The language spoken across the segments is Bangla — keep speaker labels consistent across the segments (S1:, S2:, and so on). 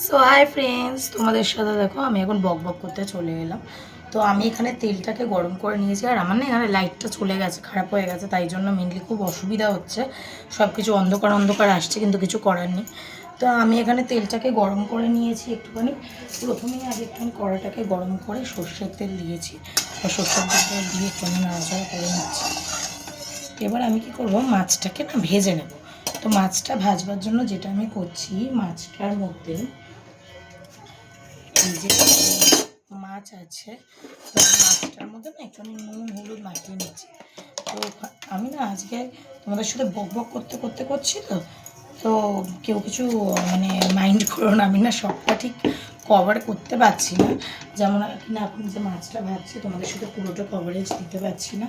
S1: সো হাই ফ্রেন্ডস, তোমাদের সাথে দেখো আমি এখন বক বক করতে চলে এলাম। তো আমি এখানে তেলটাকে গরম করে নিয়েছি, আর আমার না এখানে লাইটটা চলে গেছে, খারাপ হয়ে গেছে, তাই জন্য মেনলি খুব অসুবিধা হচ্ছে। সব কিছু অন্ধকার অন্ধকার আসছে, কিন্তু কিছু করার নেই। তো আমি এখানে তেলটাকে গরম করে নিয়েছি একটুখানি। প্রথমেই আগে একটুখানি কড়াটাকে গরম করে সর্ষের তেল দিয়েছি, সর্ষের তেল দিয়ে একটুখানি নাড়াচাড়া করে নিচ্ছি। এবার আমি কি করব, মাছটাকে না ভেজে নেব। তো মাছটা ভাজবার জন্য যেটা আমি করছি, মাছটার মধ্যে এই যে মাছ আছে, তো মাছটার মধ্যে না একটু নুন হলুদ মাখিয়ে নিচ্ছি। তো আমি না আজকে তোমাদের সাথে বক বক করতে করতে করছি, তো কেউ কিছু মানে মাইন্ড করো না, আমি না সবটা ঠিক কভার করতে পারছি না। যেমন না এখন যে মাছটা ভাজছি, তোমাদের সাথে পুরোটা কভারেজ দিতে পারছি না।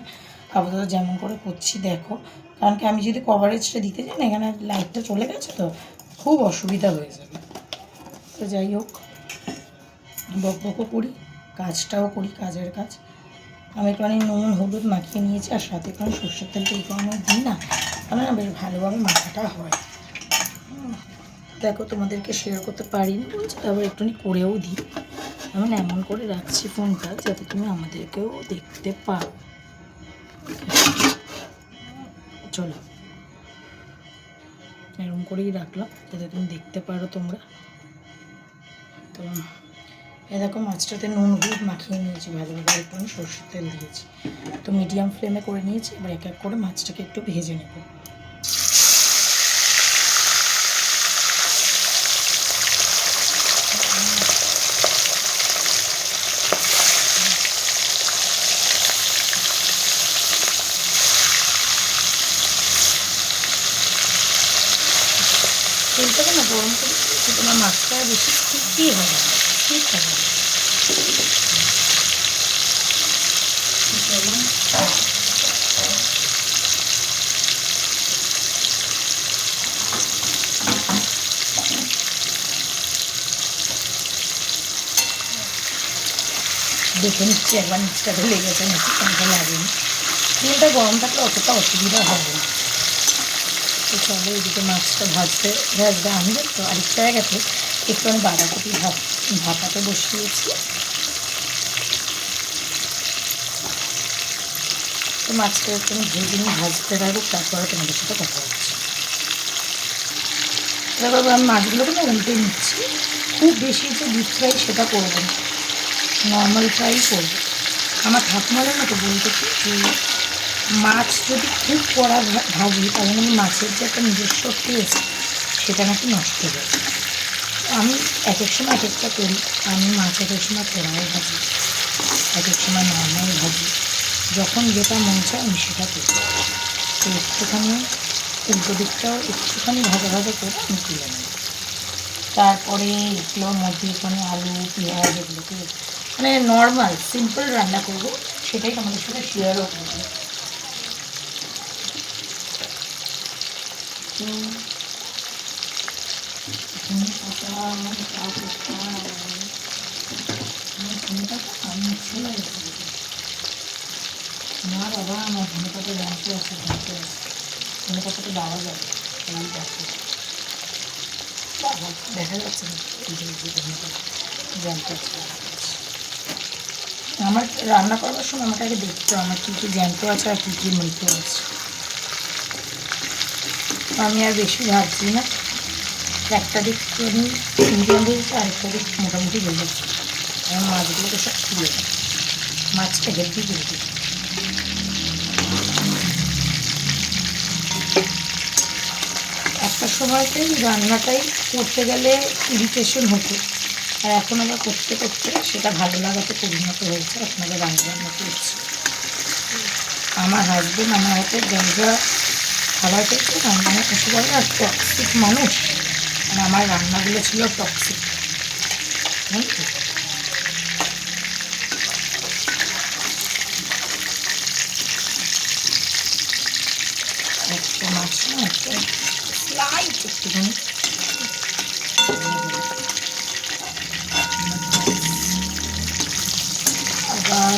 S1: আপাতত যেমন করে করছি দেখো, কারণ কি আমি যদি কভারেজটা দিতে যাই না, এখানে লাইটটা চলে গেছে, তো খুব অসুবিধা হয়ে যাবে। তো যাই হোক, বক বকও করি, কাজটাও করি, কাজের কাজ। আমি একটুখানি নুন হলুদ মাখিয়ে নিয়েছি, আর সাথে একটু সর্ষের তেলটা এই কারণে দিই না, তাহলে না বেশ ভালোভাবে মাখাটা হয়। দেখো, তোমাদেরকে শেয়ার করতে পারিনি বলছি, তারপর একটুখানি করেও দিই। আমি এমন করে রাখছি ফোনটা যাতে তুমি আমাদেরকেও দেখতে পাও। চলো, এরকম করেই রাখলাম যাতে তুমি দেখতে পারো তোমরা। তো এ দেখো, মাছটাতে নুন হলুদ মাখিয়ে নিয়েছি ভালোভাবে, একটু সর্ষের তেল দিয়েছি। তো মিডিয়াম ফ্লেমে করে নিয়েছি। এবার এক এক করে মাছটাকে একটু ভেজে নেব। তেলটাকে না গরম করে তোমার মাছটা বেশি ঠিকই হবে, ঠিক হবে। দেখে নিচ্ছি একবার নিচটাতে লেগেছে নাকি, কোনটা লাগেনি। তেলটা গরম থাকলে অতটা অসুবিধা হবে না। তো চলো, এদিকে মাছটা ভাজতে আনবে। তো আরেকটা জায়গাতে একটু আমি বাঁধাকপি ভাপাতে বসিয়েছি। তো মাছটা একটু আমি ভেজে নিয়ে ভাজতে থাকুক, তারপরে তোমাদের সাথে কথা হচ্ছে। এবার আমি মাছগুলোকে না উল্টে নিচ্ছি। খুব বেশি যে ডিপ ফ্রাই সেটা করবো না, নর্মাল ফ্রাই করবো। আমার ঠাকুমারা না তো বলতে কি, যে মাছ যদি খুব কড়া ভাজি, তাহলে আমি মাছের যে একটা নিজস্ব টেস্ট, সেটা নাকি নষ্ট হয়ে যায়। আমি এক এক সময় এক একটা করি। আমি মাছ এক এক সময় কড়াই ভাজি, এক এক সময় নর্মাল ভাজি, যখন যেটা মন চায় আমি সেটা করি। তো একটুখানি উল্টো দিকটাও একটুখানি ভাজা ভাজা করে আমি তুলে নেব। তারপরে এগুলোর মধ্যে এখানে আলু পেঁয়াজ এগুলোকে মানে নর্মাল সিম্পল রান্না করব, সেটাই আমাদের সাথে শেয়ারও করবো। না বাবা, আমার ধনে পাতা জানতে আছে, ধনে পাতাটা দেওয়া যাবে। এই দেখো, দেখা যাচ্ছে না ধনে পাতা জানতে আছে। আমার রান্না করবার সময় আমাকে আগে দেখতে হবে আমার কী কী জ্যান্ত আছে আর কী কী মৃত আছে। আমি আর বেশি ভাবছি না, একটা দিক আমি মিডিয়াম ভেজেছি, আরেকটা দিক মোটামুটি ভেজেছি। এবং মাছগুলোকে সব তুলে দেয়, মাছটা হেলদি কিন্তু। একটা সময়তে রান্নাটাই করতে গেলে ইরিটেশন হতো, আর এখন আবার করতে করতে সেটা ভালো লাগাতে পরিণত হয়েছে। এখন আবার রান্না করছি। আমার হাজবেন্ড আমার হাতে যা যা খাবার খেয়েছে, রান্না কিছু বলে আর টক্সিক মানুষ, আর আমার রান্নাগুলো ছিল টক্সিক। একটা মাছ না একটা স্লাইট একটুখানি আবার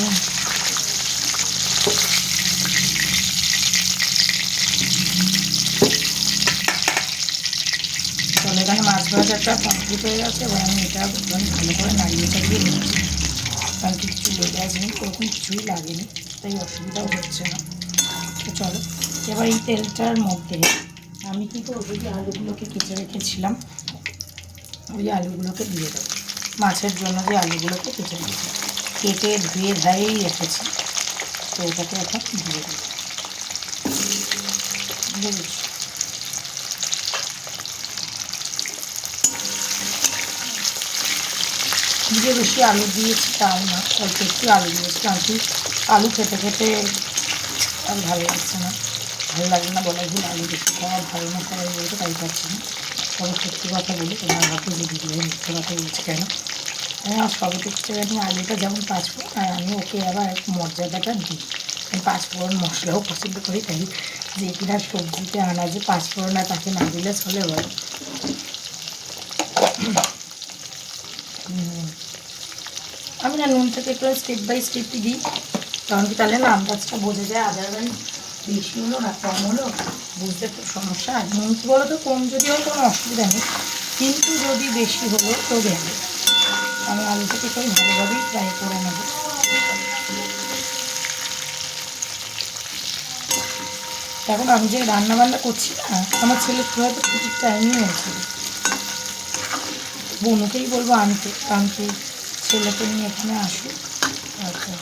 S1: চলো, এখানে মাছ ভাজাটা কমপ্লিট হয়ে গেছে। এবার আমি এটা ভালো করে নাড়িয়ে চাড়িয়ে নিচ্ছি, কারণ কিছু লেগে আসেনি, ওরকম কিছুই লাগেনি, তাই অসুবিধাও হচ্ছে না। তো চলো এবার এই তেলটার মধ্যে আমি কী করবো, যে আলুগুলোকে কেটে রেখেছিলাম ওই আলুগুলোকে দিয়ে দেবো। মাছের জন্য যে আলুগুলোকে কেটে ধুয়ে ধায়েই রেখেছি, তো ওটাকে এখন দিয়ে দেবো। বুঝেছি, দিয়ে বেশি আলু দিয়েছি তাও না, অল্প একটু আলু দিয়েছি, কারণ কি আলু খেতে খেতে আর ভালো লাগছে না, ভালো লাগে না বলাই ভুল, আলু বেশি খাওয়া ভালো না, সবাই বলতে তাই পারছি না। তবে সত্যি কথা বলি, তোমরা আমাকে যে ভিডিও মিথ্যে কথা বলছি কেন, আমি আর সবে দেখতে জানি আলুটা যেমন পাঁচফোড়ন, আর আমি ওকে আবার একটু মর্যাদাটা দিই। আমি পাঁচফোড়ন মশলাও পছন্দ করি, তাই যে কিনা সবজিতে আনা যে পাঁচফোড়ন আর তাকে না দিলে চলে বলো। আমি না নুনটাকে একটু স্টেপ বাই স্টেপই দিই, কারণ কি তাহলে না আন্দাজটা বোঝা যায়, আদারওয়াইজ বেশি হলো না কম হলো বুঝতে একটু সমস্যা। আর নুন কী বলো তো, কম যদি হয় কোনো অসুবিধা নেই, কিন্তু যদি বেশি হলো তো গেলে আমি আলুটাকে একটু ভালোভাবেই ফ্রাই করে নেব। এখন আমি যে রান্না বান্না করছি না, আমার ছেলে হয়তো ছুটির টাইমই হয়েছে, বোনকেই বলবো আনতে, কারণ কি ছেলেকে নিয়ে এখানে আসুক। আচ্ছা,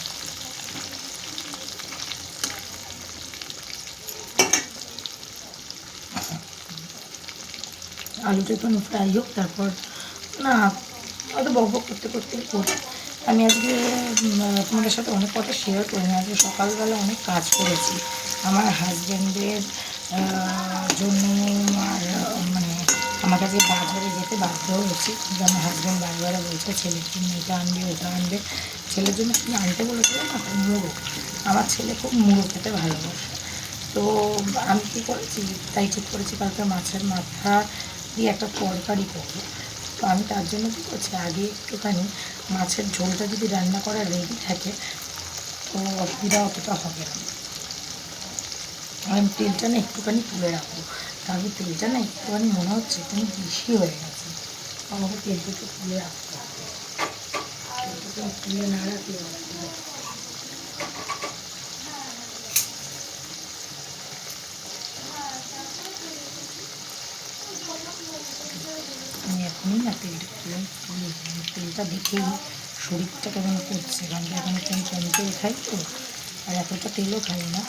S1: আলুটা একটু ফ্রাই হোক, তারপর না হয়তো বক বক করতে করতেই করি। আমি আজকে তোমাদের সাথে অনেক কথা শেয়ার করি না, আজকে সকালবেলা অনেক কাজ করেছি আমার হাজব্যান্ডের জন্য। আর মানে আমার কাছে বাজারে যেতে বাধ্য হয়েছি, কিন্তু আমার হাজব্যান্ড বারবার বলছে ছেলের জন্য এটা আনবে ওটা আনবে। ছেলের জন্য কী আনতে বলেছিলাম না, মুড়ো। আমার ছেলে খুব মুড়ো খেতে ভালোবাসে, তো আমি কী করেছি, তাই ঠিক করেছি কালকে মাছের মাথা দিয়ে একটা তরকারি করবো। তো আমি তার জন্য কী করছি, আগে একটুখানি মাছের ঝোলটা যদি রান্না করা রেডি থাকে তো অসুবিধা অতটা হবে না। আমি তেলটা না একটুখানি তুলে রাখবো, তারপর তেলটা না একটুখানি মনে হচ্ছে একটু বেশি হয়ে গেছে, আমাকে তেলটা একটু তুলে রাখতে হবে, তেলটা তুলে না রাখলে আমি এখনই না তেলটা তুলে তেলটা দেখেই শরীরটা কেমন করছে, কারণ কি এখন একটু আমি কম তেল খাই তো, আর এতটা তেলও খাই না,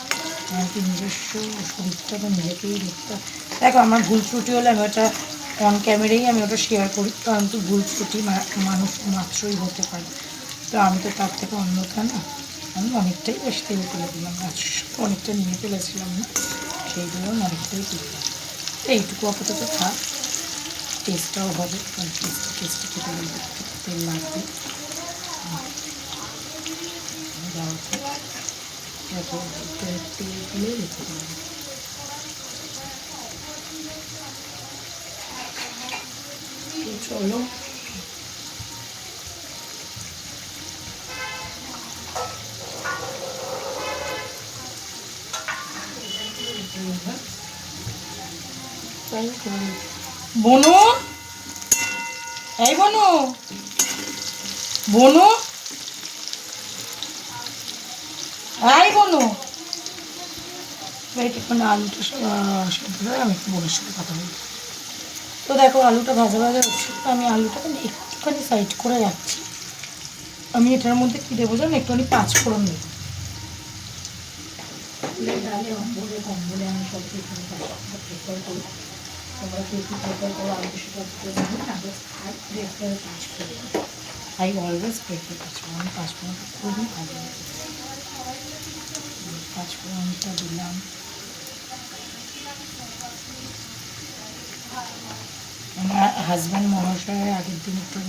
S1: কারণ কি নিজস্ব শরীরটা তো নিজেকেই দেখতে। দেখো আমার ভুল ত্রুটি হলে আমি ওটা অন ক্যামেরাই আমি ওটা শেয়ার করি, কারণ তো ভুল ত্রুটি মানুষ মাত্রই হতে পারে, তো আমি তো তার থেকে অন্যথা না, আমি অনেকটাই বেশি তেল তুলে দিলাম, অনেকটা নিয়ে ফেলেছিলাম না, সেই জন্য অনেকটাই তুললাম। এইটুকু আপাতত থাক, টেস্টটাও হবে, কারণ টেস্টি খেতে গেলে তেল লাগবে। তেল তুলে রেখে দেবো। চলো বনু, এই বনু, বনু, এই বনু, এইটুখানি আলুটা সেদ্ধ হয়ে আমি একটু বোনের সাথে কথা বলি। তো দেখো আলুটা ভাজা ভাজা হচ্ছে, তো আমি আলুটাকে একটুখানি সাইড করে রাখছি। আমি এটার মধ্যে কী দেবো জানো, একটুখানি পাঁচফোড়ন দেবো। ডালে অম্বলে কম্বলে আমি সব এখানে প্রেফার করি, তোমরা কেউ কী প্রেফার করো আলু সেটা পাঁচফোড়ন, আই অলওয়েজ প্রেফার পাঁচফোড়ন, আমি পাঁচফোড়নটা খুবই ভালো লাগে। পাঁচফোড়নটা দিলাম, আমার হাজব্যান্ড মহাশয়ের আগের দিন একটু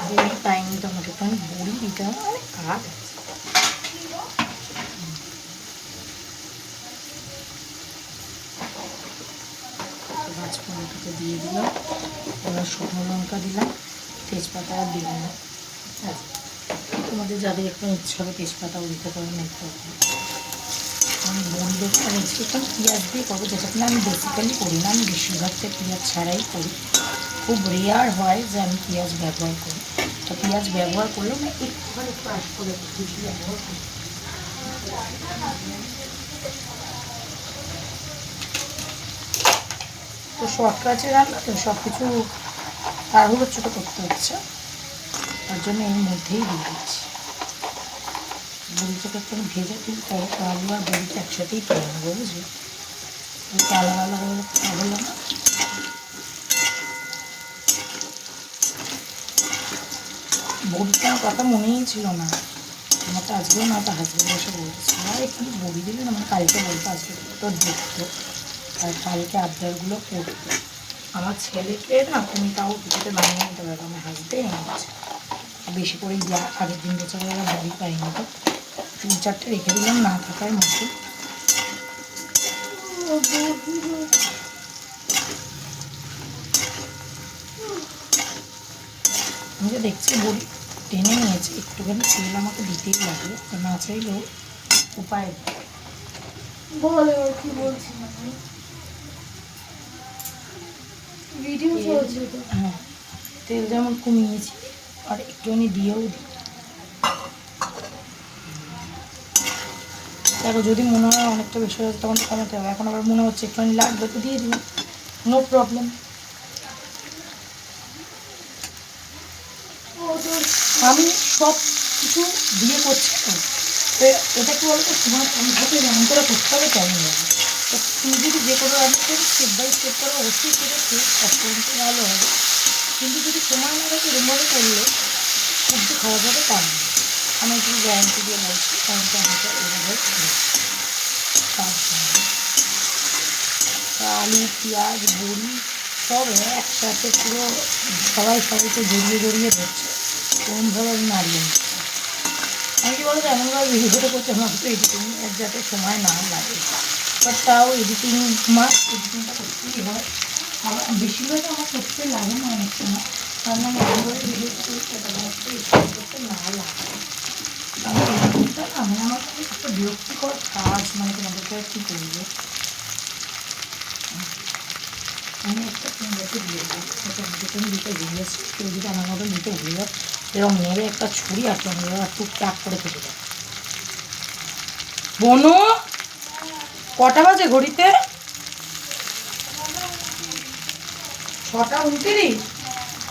S1: বড়ি পাইনি, তো আমাকে একটু বড়ি দিতে হবে, অনেক কাজ আছে। পাঁচফোড়নটাকে দিয়ে দিলাম, এবার শুকনো লঙ্কা দিলাম, তেজপাতা আর দিলাম না, তোমাদের যাদের একটু ইচ্ছে হবে তেজপাতাও দিতে পারো, না একটু আমি বড়ি দেবো। আর একটু পেঁয়াজ দিয়ে করবো, যেটা কিনা আমি বেসিক্যালি করি না, আমি বেশিরভাগটা পেঁয়াজ ছাড়াই করি, খুব রেয়ার হয় যে আমি পেঁয়াজ ব্যবহার করি। তো পেঁয়াজ ব্যবহার করলেও আমি একটুখানি ক্রাশ করে বেশি ব্যবহার করি। তো শর্টকাটে রান্না তো সব কিছু তাড়াহুড়ো ছোটো করতে হচ্ছে, তার জন্য এর মধ্যেই দিয়ে দিচ্ছি। বড়িটাকে একটু ভেজে তুলি, তবে তো আলু আর বড়িটা একসাথেই পেয়ে নেবো, বুঝলি? আলাদা আলাদা হলো না। বড়িটার কথা মনেই ছিল না আমার, তো আজকেও না তো হাজব্যান্ড এসে বলতেছে আর একটু বড়ি দিলে না, মানে কালকে বলতো আজকে তো দেখতো আর কালকে আবদারগুলো করতো। আমার ছেলেকে না তুমি তাও কিছুতে বানিয়ে নিতে পারো, আমার হাজব্যান্ড এনেছে বেশি করেই দেওয়া। আগের দিন বেচারা বড়ি পাইনি, তো 3-4টে রেখে দিলাম না থাকার মতো। আমি যে দেখছি বড়ি টেনে নিয়েছি, একটুখানি তেল আমাকে দিতেই লাগে, না চাইলেও উপায়
S2: বলো কি বলছি ভিডিও চলছে তো।
S1: হ্যাঁ, তেল যেমন কমিয়েছি আর একটুখানি দিয়েও দিই। দেখো যদি মনে হয় অনেকটা বেশি হয়েছে তখন কমাতে হবে, এখন আবার মনে হচ্ছে একটুখানি লাগবে তো দিয়ে দিই, নো প্রবলেম। আমি সব কিছু দিয়ে করছি তো, এটা কি বলতো তোমার আমি ভাবি যেমন করে করতে হবে তেমন হবে। তো তুমি যদি যে কোনো রান্না করি স্টেপ বাই স্টেপ করে অবশ্যই সেটা খুব অত্যন্ত ভালো হবে, কিন্তু যদি সময় না থাকে এরমভাবে করলে খুব যে খারাপ হবে তা নয়। আমি একটু গ্যারান্টি দিয়ে বলছি, কারণ তো আমি তো এভাবে আলু পেঁয়াজ বড়ি সব একসাথে পুরো সবাইকে জড়িয়ে জড়িয়ে ধরছে, কোনভাবে আমি নাড়িয়ে নিচ্ছি। আমি কি বলতো এমনভাবে ভিডিওটা করছি আমার তো এডিটিং এর যাতে সময় না লাগে, বাট তাও এডিটিংটা করতেই হয়। আমার বেশিরভাগ আমার করতে লাগে না অনেক সময়, কারণ আমি এমনভাবে ভিডিও করতে করতে না লাগে। আমি এডিটিংটা না মানে আমার একটা বিরক্তিকর কাজ, মানে তোমাদেরকে আর কী করবো। আমি একটা তোমাদেরকে দিয়ে দিই, একটা দুটো দিতে ভুলেছি, কেউ যদি আমার মতো দিতে ভুলে এরকম নেড়ে একটা ছুরি আর তোমরা টুকটাক করে কেটে দেয়। বনু কটা বাজে ঘড়িতে? 6:29।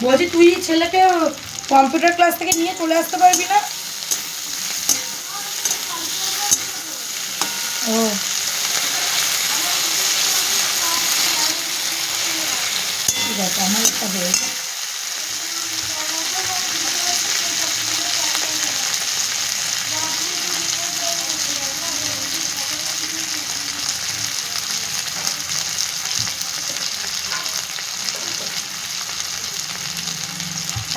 S1: বলছি তুই ছেলেকে কম্পিউটার ক্লাস থেকে নিয়ে চলে আসতে পারবি না? ও ঠিক আছে, আমার একটা হয়ে যায়।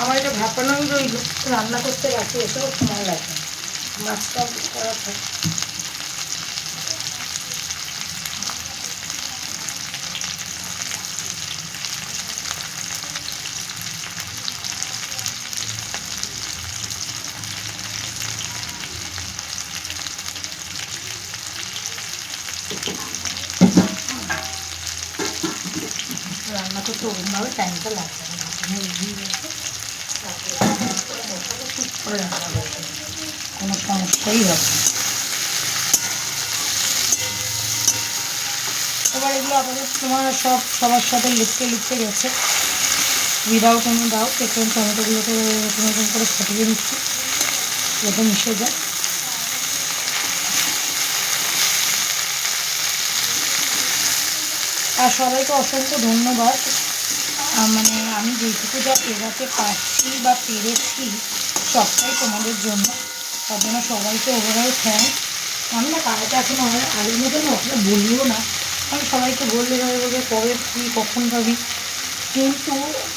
S1: আমার এটা ভাপানোই রইল, রান্না করতে রাখি এসেও সময় লাগে, মাছটা করা থাকে। রান্না করতে ওরকমভাবে টাইমটা লাগবে না, ঠিক করে রান্না করতে কোনো সমস্যাই হবে না। এবার এগুলো আমাদের তোমার সবার সাথে লিখতে লিখতে গেছে, উইদাউট এনি ডাউট। এখন টমেটোগুলোকে নতুন নতুন করে ফাটিয়ে নিচ্ছি যাতে মিশে যায়। আর সবাইকে অসংখ্য ধন্যবাদ, মানে আমি যেটুকু যা এগাতে পারছি বা পেরেছি সবটাই তোমাদের জন্য, তার জন্য সবাইকে ওভারঅল থ্যাঙ্কস। আমি না কাজটা এখন আমার আগের মতো না অতটা বলিও না, আমি সবাইকে বললে বলবে কবে কী কখন পাবি, কিন্তু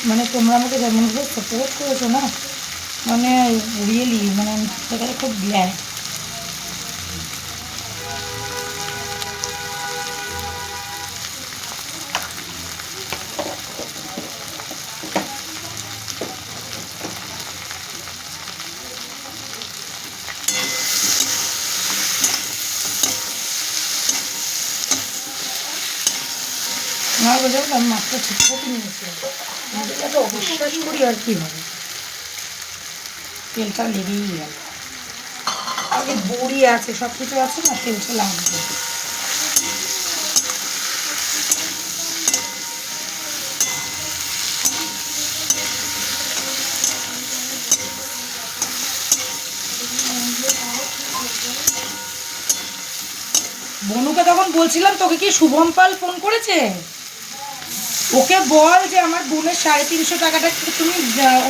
S1: মানে তোমরা আমাকে যেমনভাবে সাপোর্ট করেছো না, মানে রিয়েলি মানে আমি সেখানে খুব গ্ল্যাড। না বোঝাবো আমি মাছটা ঠিকঠাকই নিয়েছিলাম। এটা তো অবিশ্বাস করি আর কি হবে, তেলটা লেগেই গেল। আগে বড়ি আছে, সব কিছু আছে না, তেলটা লাগবে। বনুকে তখন বলছিলাম, তোকে কি শুভম পাল ফোন করেছে? ওকে বল যে আমার বোনের 350 টাকাটা তুমি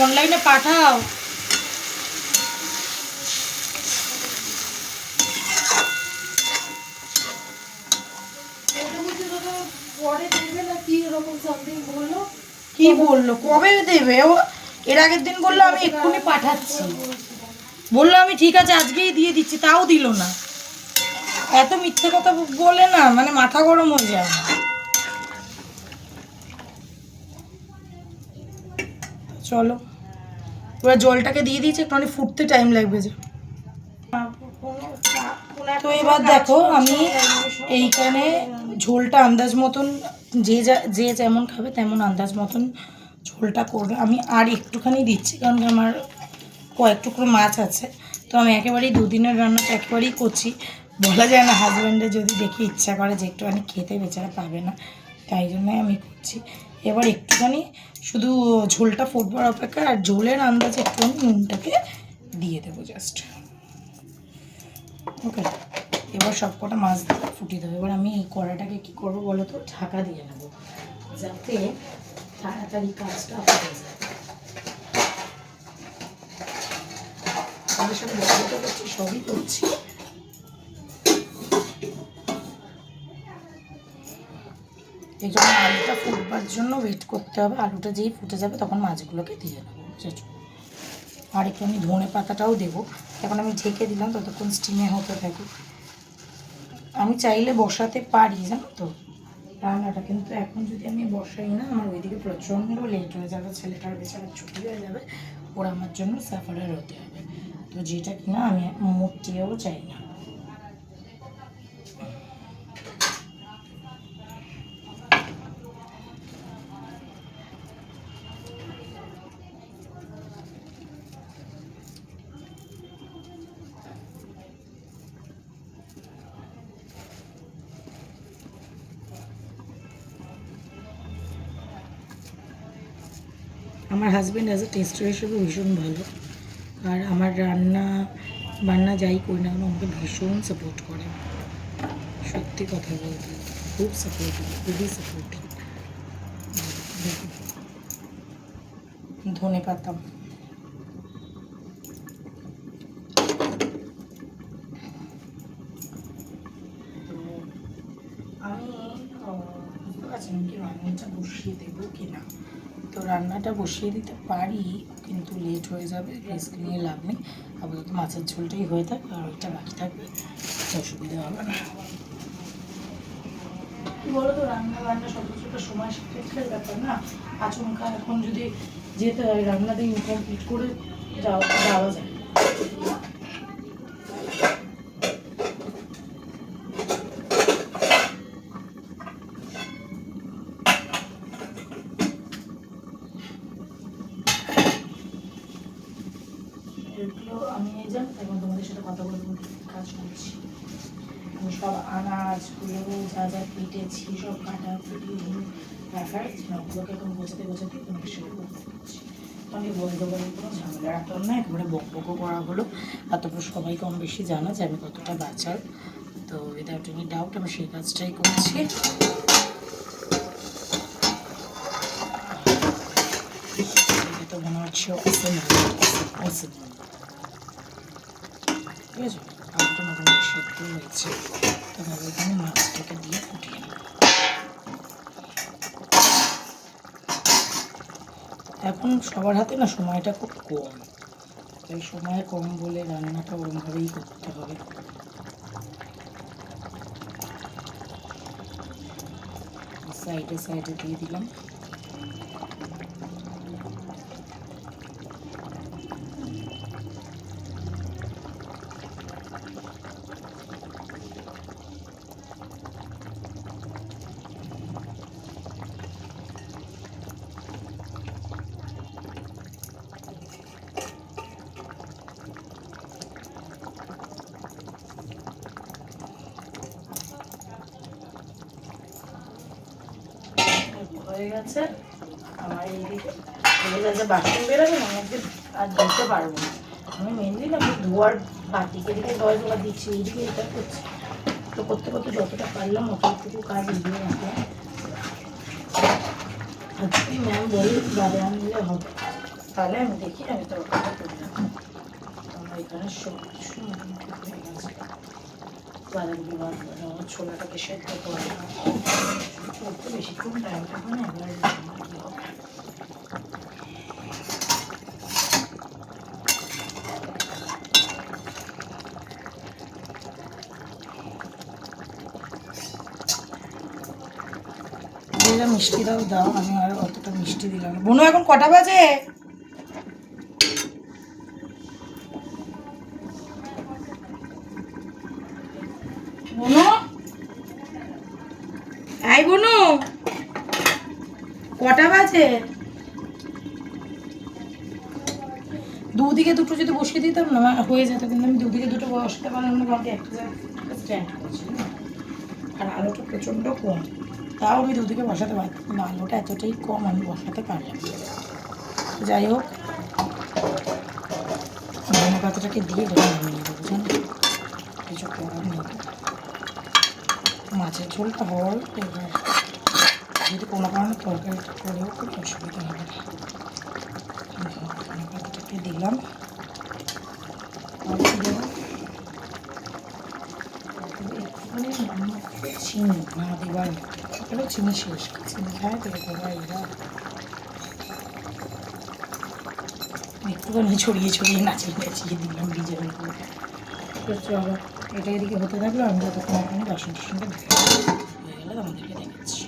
S1: অনলাইনে পাঠাও। কি বললো, কবে দেবে ও? এর আগের দিন বললো আমি এক্ষুনি পাঠাচ্ছি, বললো আমি ঠিক আছে আজকেই দিয়ে দিচ্ছি, তাও দিল না। এত মিথ্যে কথা বলে না, মানে মাথা গরম হয়ে যায়। চলো এবার জলটাকে দিয়ে দিয়েছি, একটুখানি ফুটতে টাইম লাগবে যে। তো এবার দেখো আমি এইখানে ঝোলটা আন্দাজ মতন, যে যেমন খাবে তেমন আন্দাজ মতন ঝোলটা করবে। আমি আর একটুখানি দিচ্ছি কারণ কি আমার কয়েক টুকরো মাছ আছে, তো আমি একেবারেই দুদিনের রান্নাটা একেবারেই করছি। বলা যায় না, হাজব্যান্ডের যদি দেখে ইচ্ছা করে যে একটুখানি খেতে, বেচারা পাবে না, তাই জন্যই আমি করছি। এবার একটুখানি শুধু ঝোলটা ফুটবার অপেক্ষা, আর ঝোলের আন্দাজে একটুখানি নুনটাকে দিয়ে দেবো জাস্ট। ওকে, এবার সব কটা মাছ দিয়ে ফুটিয়ে দেবো। এবার আমি এই কড়াটাকে কী করবো বলো তো, ঢাকা দিয়ে নেবো যাতে তাড়াতাড়ি কাজটা হয়ে যায়। আমাদের সাথে ব্যবহার করছি, সবই করছি। এই জন্য আলুটা ফুটবার জন্য ওয়েট করতে হবে। আলুটা যেই ফুটে যাবে তখন মাছগুলোকে দিয়ে নেবো, বুঝেছো? আর একটু আমি ধনে পাতাটাও দেবো। এখন আমি ঢেকে দিলাম, ততক্ষণ স্টিমে হতে থাকুক। আমি চাইলে বসাতে পারি, জানো তো, রান্নাটা, কিন্তু এখন যদি আমি বসাই না, আমার ওইদিকে প্রচণ্ড লেট হয়ে যাবে, ছেলেটার বেচারা ছুটি হয়ে যাবে, ওরা আমার জন্য সাফারার হতে হবে। তো যেটা কিনা আমি মোটেও চাই না। আমার হাজব্যান্ড অ্যাজ এ টেস্টার হিসেবে ভীষণ ভালো, আর আমার রান্না বান্না যাই করি না কেন আমাকে ভীষণ সাপোর্ট করে। সত্যি কথা বলতে খুব সাপোর্টিভ, খুবই সাপোর্টিভ। ধনে পাতা আমি বুঝতে পারছি না কি রান্নাটা বসিয়ে দেবো কি না। তো রান্নাটা বসিয়ে দিতে পারি, কিন্তু লেট হয়ে যাবে, রিস্ক নিয়ে লাভ নেই। আপাতত মাছের ঝোলটাই হয়ে থাক, আর ওইটা বাকি থাকবে, অসুবিধা হবে না। কি বলো তো, রান্না বান্না সব কিছুটা সময় সাপেক্ষের ব্যাপার না। আচমকা এখন যদি যেতে হয়, রান্নাটা ইনকমপ্লিট করে যাওয়া যায়। এগুলো আমি এই জান এখন তোমাদের সাথে কথা বলবো, কাজ করছি। আমি সব আনাজগুলো যা যা কেটেছি সব কাটাকুটি রাখার, ওগুলোকে এখন গোছাতে গোছাতে তোমাদের সাথে কথা বলছি। আমি বলতে পারি কোনো ঝামেলা রাখলাম না, একেবারে বকবকও করা হলো। আর তারপর সবাই কম বেশি জানা যে আমি কতটা বাঁচাল। তো উইদাউট এনি ডাউট আমি সেই কাজটাই করছি। তো মনে হচ্ছে ঠিক আছে, আলুটা মোটামুটি সেদ্ধ হয়েছে। তবে ওইখানে মাছটাকে দিয়ে ফুটিয়ে নেব। এখন সবার হাতে না সময়টা খুব কম, তাই সময় কম বলে রান্নাটা ওরমভাবেই করতে হবে। সাইডে সাইডে দিয়ে দিলাম। হয়ে গেছে আমার এইদিকে হয়ে গেছে, বাসন বেরোবে না, আমাকে আর ধুতে পারবো না। আমি মেনলি না ধোয়ার বাটিকে দিকে জল জোগাড় দিচ্ছি, এইদিকে এটা করছি। তো করতে করতে যতটা পারলাম অতটুকু কাজ এগিয়ে রাখলাম। আজকে ম্যাম বলি বারে আনলে হবে, তাহলে আমি দেখি আমি তরকারিটা করে রাখবো। আমার এখানে সব কিছু মোটামুটি হয়ে গেছে। বাঁধাকপি বাঁধবো, ছোলাটাকে সেদ্ধ করে করতে বেশিক্ষণ টাইম থাকবে না, এবার কী হবে। যেটা মিষ্টি দাও দাও, আমি আর অতটা মিষ্টি দিলাম না। বোনো এখন কটা বাজে? বোনো, এই বোনো, কটা বাজে? দুদিকে দুটো যদি বসিয়ে দিতাম না হয়ে যেত, কিন্তু আমি দুদিকে দুটো বসাতে পারলাম না, কারণ একটা জায়গায় স্ট্যান্ড করছি না, আর আলোটা প্রচণ্ড কম। তাও আমি দুদিকে বসাতে পারতাম, কিন্তু আলোটা এতটাই কম আমি বসাতে পারলাম না। যাই হোক, ধনে পাতাটাকে দিয়ে ধরে নামিয়ে দেবো, জানো, কিছু করার নেই। মাছের ঝোলটা হওয়ার এবার যদি কোনো কারণে তরকারিটা করেও খুব অসুবিধা হবে না। ধনে পাতাটাকে দিলাম, একটুখানি চিনি না দেবার, সকালেও চিনি শেষ, চিনি খায় তো বাবা এরা একটুখানি ছড়িয়ে ছড়িয়ে নাচিয়ে নাচিয়ে দিলাম ভিজে করে। তো চলো, এটা এদিকে হতে থাকলো, আমি যতক্ষণ এখানে বাসন টাসনটা ধুয়ে হয়ে গেলে আমাদেরকে দেখাচ্ছি।